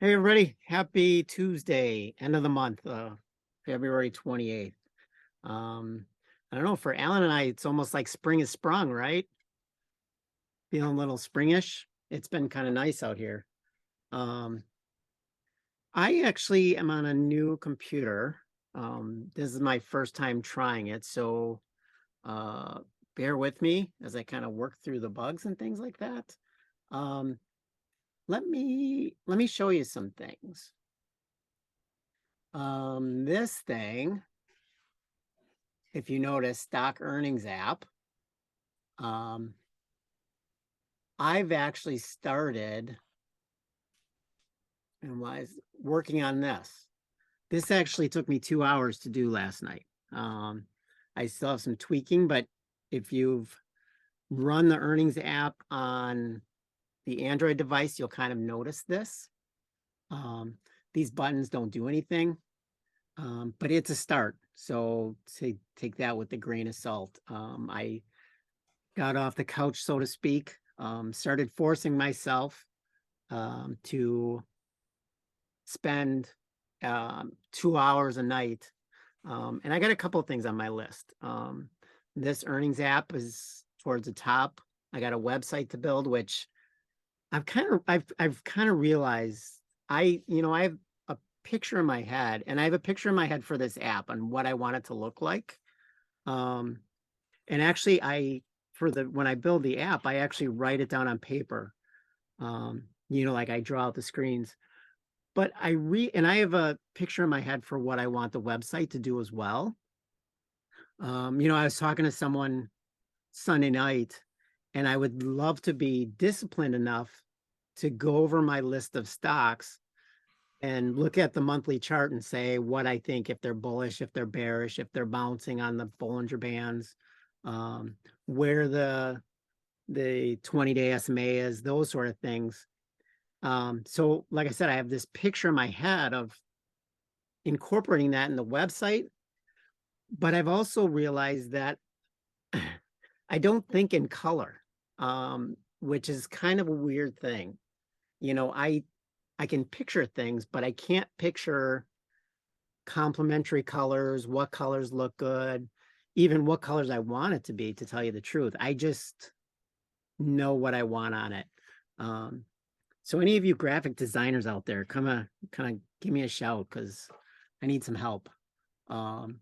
Hey everybody, happy Tuesday, end of the month, February 28th. I don't know, for Alan and I, it's almost like spring is sprung, right? Feeling a little springish. It's been kind of nice out here. Um, I actually am on a new computer. This is my first time trying it, so uh bear with me as I kind of work through the bugs and things like that. Um, let me show you some things. This thing, if you notice, stock earnings app, um, I've actually started and was working on this. This actually took me 2 hours to do last night. I still have some tweaking, but if you've run the earnings app on the Android device, you'll kind of notice this. Um, these buttons don't do anything, but it's a start. So take that with a grain of salt. I got off the couch, so to speak, started forcing myself to spend 2 hours a night. And I got a couple of things on my list. This earnings app is towards the top. I got a website to build, which I've kind of realized I have a picture in my head, and I have a picture in my head for this app and what I want it to look like. Um, and actually when I build the app, I actually write it down on paper. Like I draw out the screens. But and I have a picture in my head for what I want the website to do as well. I was talking to someone Sunday night, and I would love to be disciplined enough to go over my list of stocks and look at the monthly chart and say what I think, if they're bullish, if they're bearish, if they're bouncing on the Bollinger Bands, um, where the 20-day SMA is, those sort of things. So like I said, I have this picture in my head of incorporating that in the website, but I've also realized that I don't think in color, which is kind of a weird thing. I can picture things, but I can't picture complementary colors, what colors look good, even what colors I want it to be, to tell you the truth. I just know what I want on it. Um, so any of you graphic designers out there, kind of give me a shout because I need some help. Um,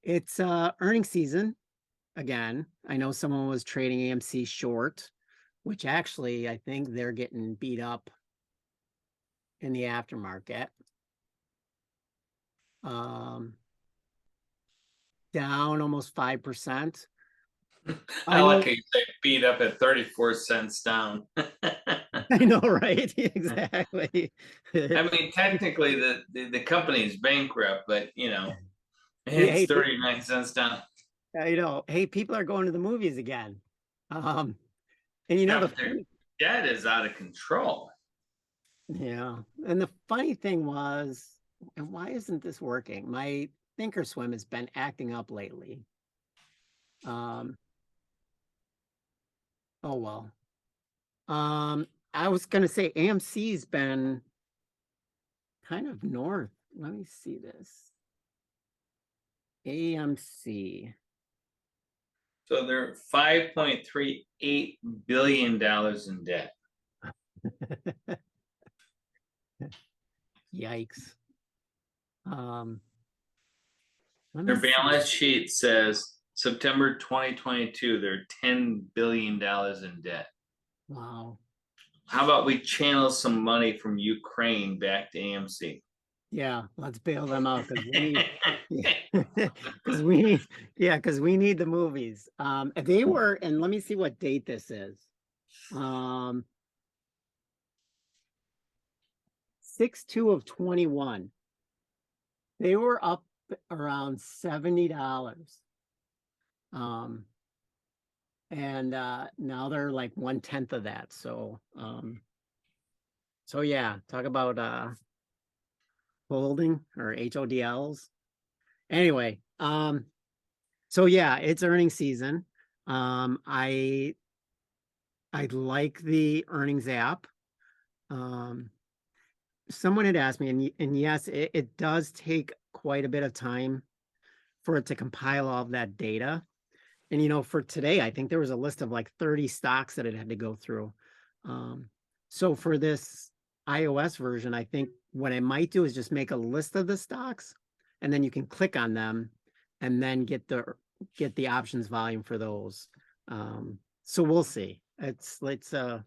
it's earning season again. I know someone was trading AMC short, which actually I think they're getting beat up in the aftermarket. Um, down almost 5%. I I like know, how you say beat up at 34 cents down. I know, right? Exactly. I mean, technically, the company is bankrupt, but it's Hey, 39 cents down. hey, people are going to the movies again. Um, Yeah, the but their funny, debt is out of control. yeah, and the funny thing was, and why isn't this working? My Thinkorswim has been acting up lately. Um, oh well. I was gonna say AMC's been kind of north. Let me see this. AMC. So they're $5.38 billion in debt. Yikes. Um, let me Their see. balance sheet says September 2022, they're $10 billion in debt. Wow. How about we channel some money from Ukraine back to AMC? Yeah, let's bail them out because we need, yeah, because we need the movies. They were, and let me see what date this is. Um, 6/2 of 21. They were up around $70. Um, and now they're like 1/10 of that. So yeah, talk about holding or HODLs. Anyway, so yeah, it's earnings season. I like the earnings app. Um, someone had asked me, and yes, it does take quite a bit of time for it to compile all of that data. And for today, I think there was a list of like 30 stocks that it had to go through. Um, so for this iOS version, I think what I might do is just make a list of the stocks, and then you can click on them and then get the options volume for those. So we'll see. It's a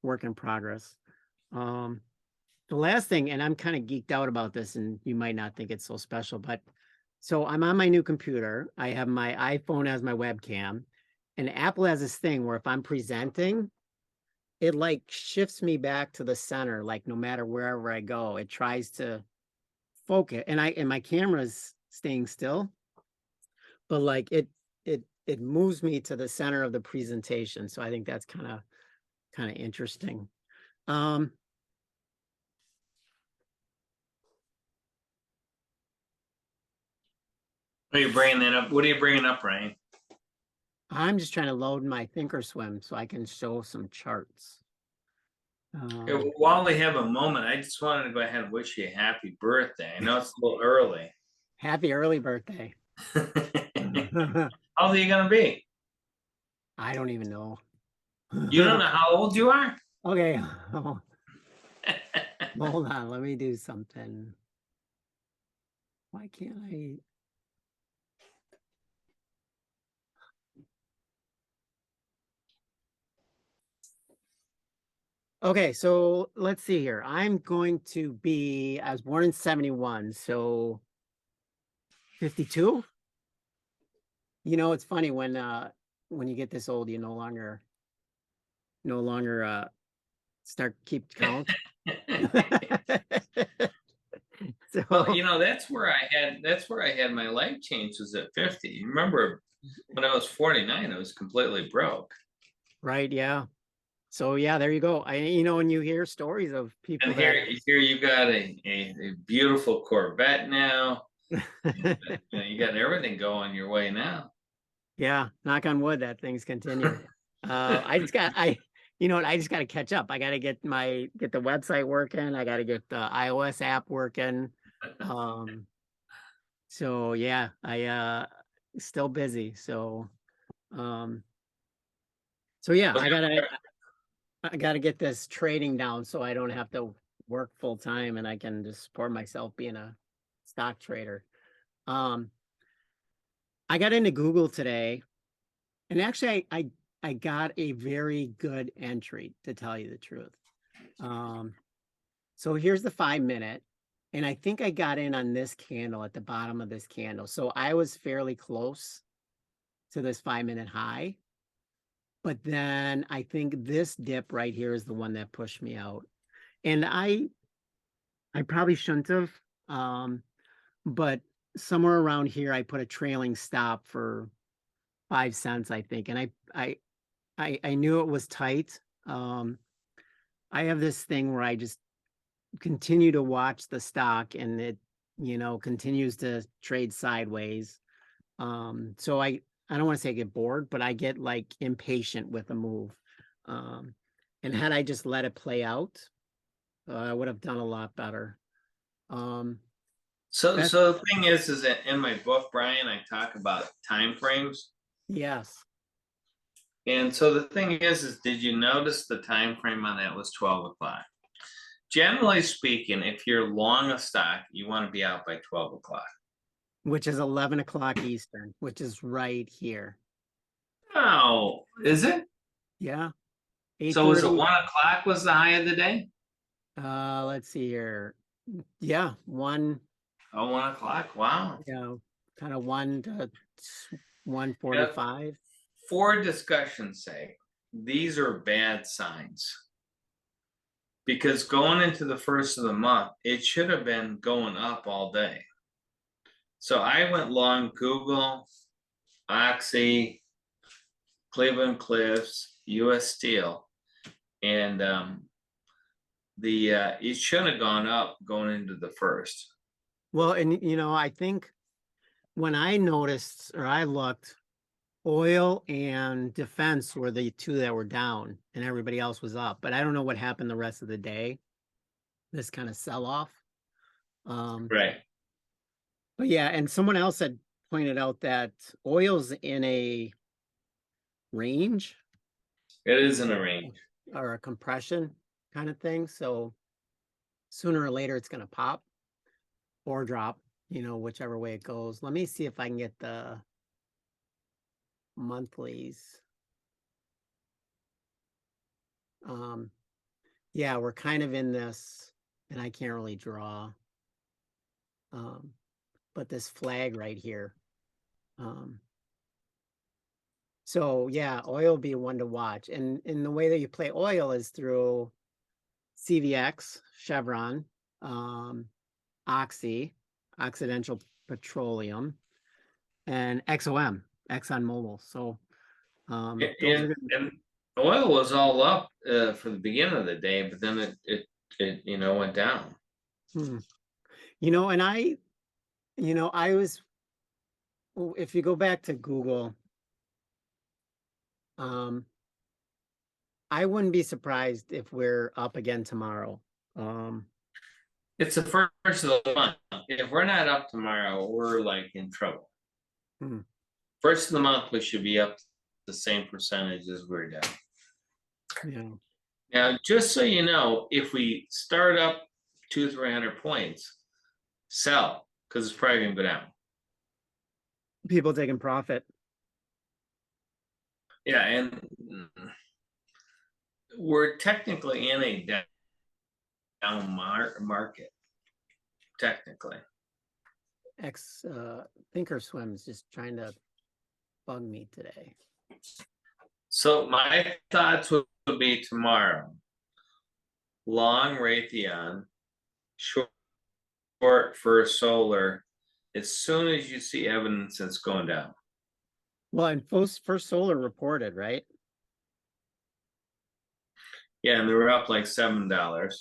work in progress. Um, the last thing, and I'm kind of geeked out about this, and you might not think it's so special, but so I'm on my new computer. I have my iPhone as my webcam, and Apple has this thing where if I'm presenting, it like shifts me back to the center, like no matter wherever I go, it tries to focus, and my camera's staying still, but like it moves me to the center of the presentation. So I think that's kind of interesting. Um, What are you bringing that up? What are you bringing up, Ryan? I'm just trying to load my Thinkorswim so I can show some charts. While we have a moment, I just wanted to go ahead and wish you a happy birthday. I know it's a little early. Happy early birthday. How old are you gonna be? I don't even know. You don't know how old you are? Okay. Hold on. Let me do something. Why can't I? Okay, so let's see here. I was born in 71, so 52. It's funny when you get this old, you no longer start keep count. Well, So, that's where I had my life change was at 50. You remember when I was 49, I was completely broke. right, yeah. So yeah, there you go. And you hear stories of And people that here you got a beautiful Corvette now. And, you got everything going your way now. yeah, knock on wood that things continue. I just got I you know what, I just got to catch up. I got to get the website working. I got to get the iOS app working. Um, so yeah, I still busy. Um, so yeah, I gotta get this trading down so I don't have to work full time and I can just support myself being a stock trader. Um, I got into Google today. And actually, I got a very good entry, to tell you the truth. Um, so here's the 5 minute, and I think I got in on this candle at the bottom of this candle. So I was fairly close to this 5 minute high, but then I think this dip right here is the one that pushed me out. And I probably shouldn't have, but somewhere around here I put a trailing stop for 5 cents, I think, and I knew it was tight. Um, I have this thing where I just continue to watch the stock and it, continues to trade sideways. So I don't want to say I get bored, but I get like impatient with a move. Um, and had I just let it play out, I would have done a lot better. Um, So that's so the thing is that in my book, Brian, I talk about time frames. yes, And so the thing is did you notice the time frame on that was 12 o'clock? Generally speaking, if you're long a stock, you want to be out by 12 o'clock. which is 11 o'clock Eastern, which is right here. Oh, is it? Yeah, So was it 8:30. 1 o'clock was the high of the day? Let's see here. Yeah, Oh, 1 o'clock. Wow. kind of Yeah, 1:45. for discussion's sake, these are bad signs. Because going into the first of the month, it should have been going up all day. So I went long Google, Oxy, Cleveland Cliffs, US Steel, and the it should have gone up going into the first. Well, and I think when I noticed or I looked, oil and defense were the two that were down and everybody else was up. But I don't know what happened the rest of the day. this kind of sell off. Right. But yeah, and someone else had pointed out that oil's in a range It is in a range. or a compression kind of thing. So sooner or later it's gonna pop or drop, whichever way it goes. Let me see if I can get the monthlies. Yeah, we're kind of in this, and I can't really draw. But this flag right here. So yeah, oil will be one to watch. And in the way that you play oil is through CVX, Chevron, Oxy, Occidental Petroleum, and XOM, ExxonMobil. So those are And oil was all up for the beginning of the day, but then it went down. and I was, if you go back to Google, I wouldn't be surprised if we're up again tomorrow. It's the first of the month. If we're not up tomorrow, we're like in trouble. Hmm. First of the month, we should be up the same percentage as we're down. Yeah. Now, just so you know, if we start up 200-300 points, sell, because it's probably gonna go down. People taking profit. Yeah, and we're technically in a down market. Technically. Thinkorswim is just trying to bug me today. So my thoughts would be tomorrow. Long Raytheon, short for solar, as soon as you see evidence it's going down. Well, and first solar reported, right? Yeah, and they were up like $7.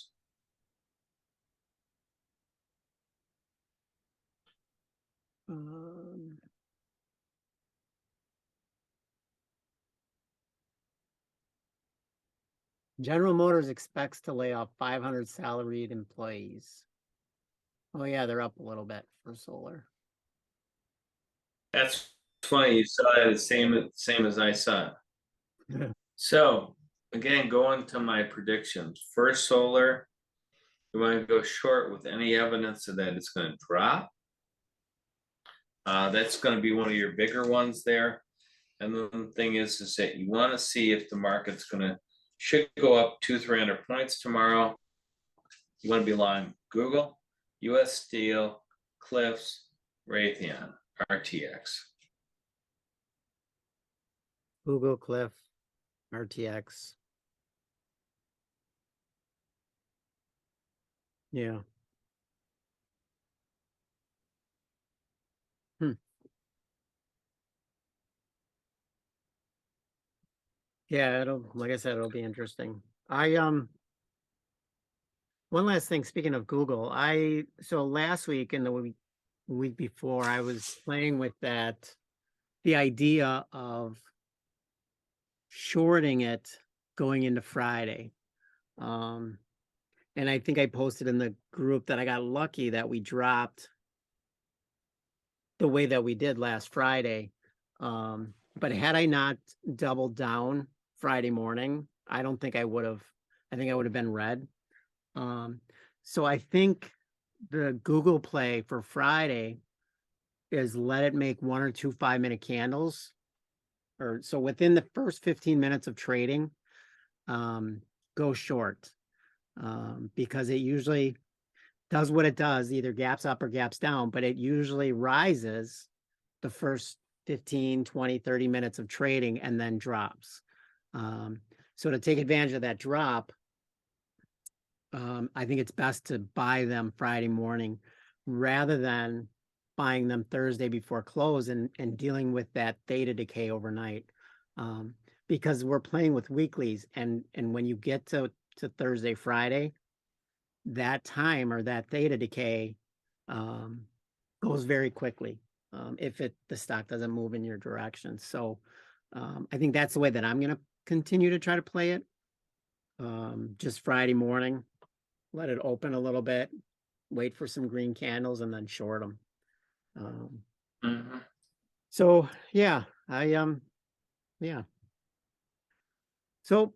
General Motors expects to lay off 500 salaried employees. Oh yeah, they're up a little bit for solar. That's funny. You saw it the same as I saw it. So again, going to my predictions. First solar, you want to go short with any evidence of that it's going to drop. That's going to be one of your bigger ones there. And the thing is that you want to see if the market's should go up 200-300 points tomorrow. You want to be long Google, US Steel, Cliffs, Raytheon, RTX. Google, Cliff, RTX. Yeah. Yeah, like I said, it'll be interesting. One last thing, speaking of Google, so last week and the week before, I was playing with the idea of shorting it going into Friday. And I think I posted in the group that I got lucky that we dropped the way that we did last Friday. But had I not doubled down Friday morning, I don't think I would have. I think I would have been red. So I think the Google play for Friday is let it make 1 or 2 5-minute candles, or so within the first 15 minutes of trading, go short, because it usually does what it does, either gaps up or gaps down, but it usually rises the first 15, 20, 30 minutes of trading and then drops. So to take advantage of that drop, I think it's best to buy them Friday morning rather than buying them Thursday before close and dealing with that theta decay overnight. Because we're playing with weeklies, and when you get to Thursday, Friday, that time or that theta decay goes very quickly if the stock doesn't move in your direction. So I think that's the way that I'm going to continue to try to play it. Just Friday morning, let it open a little bit, wait for some green candles and then short them. Mhm. So yeah, yeah. So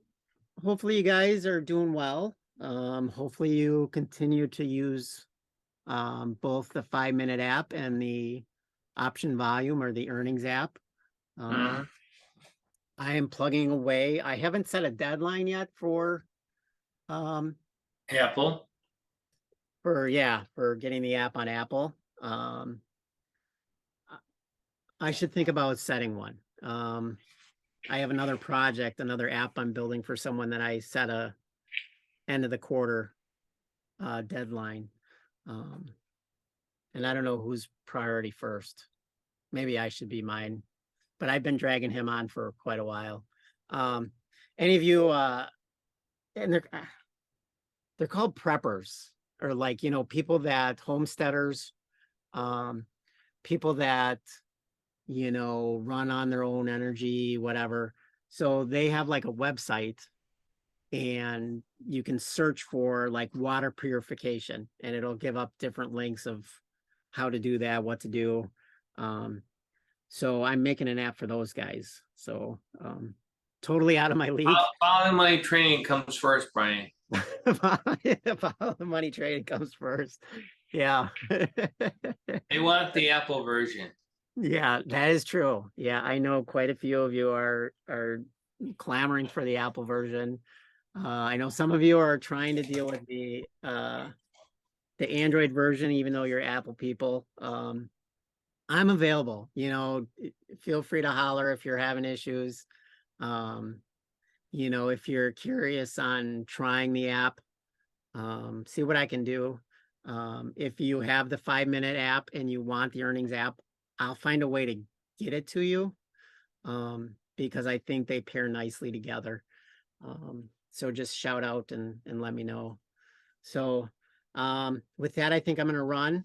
hopefully you guys are doing well. Hopefully you continue to use both the 5-minute app and the option volume or the earnings app. Mhm. I am plugging away. I haven't set a deadline yet um Apple. for getting the app on Apple. I should think about setting one. I have another project, another app I'm building for someone that I set a end of the quarter deadline. And I don't know who's priority first. Maybe I should be mine, but I've been dragging him on for quite a while. Any of you and they're called preppers, or like, people that homesteaders, um, people that, run on their own energy, whatever. So they have like a website and you can search for like water purification and it'll give up different links of how to do that, what to do. So I'm making an app for those guys. So totally out of my league. Follow money training comes first, Brian. Follow the money trade comes first. Yeah. They want the Apple version. Yeah, that is true. Yeah, I know quite a few of you are clamoring for the Apple version. I know some of you are trying to deal with the Android version, even though you're Apple people. I'm available. Feel free to holler if you're having issues. Um, if you're curious on trying the app, see what I can do. If you have the 5-minute app and you want the earnings app, I'll find a way to get it to you. Because I think they pair nicely together. So just shout out and let me know. So with that, I think I'm gonna run.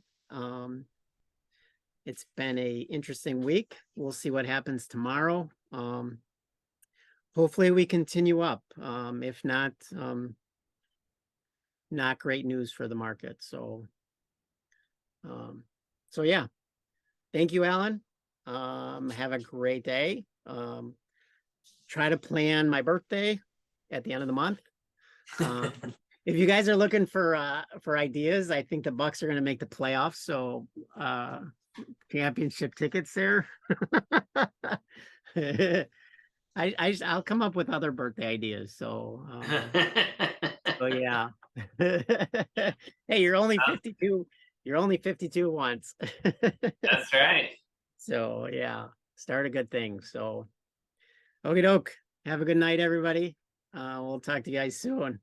It's been a interesting week. We'll see what happens tomorrow. Hopefully we continue up. If not, not great news for the market. So yeah. Thank you, Alan. Have a great day. Try to plan my birthday at the end of the month. If you guys are looking for ideas, I think the Bucks are going to make the playoffs. So championship tickets there. I'll come up with other birthday ideas. So yeah. Hey, you're only 52. You're only 52 once. That's right. So yeah, start a good thing. So okie doke. Have a good night, everybody. We'll talk to you guys soon.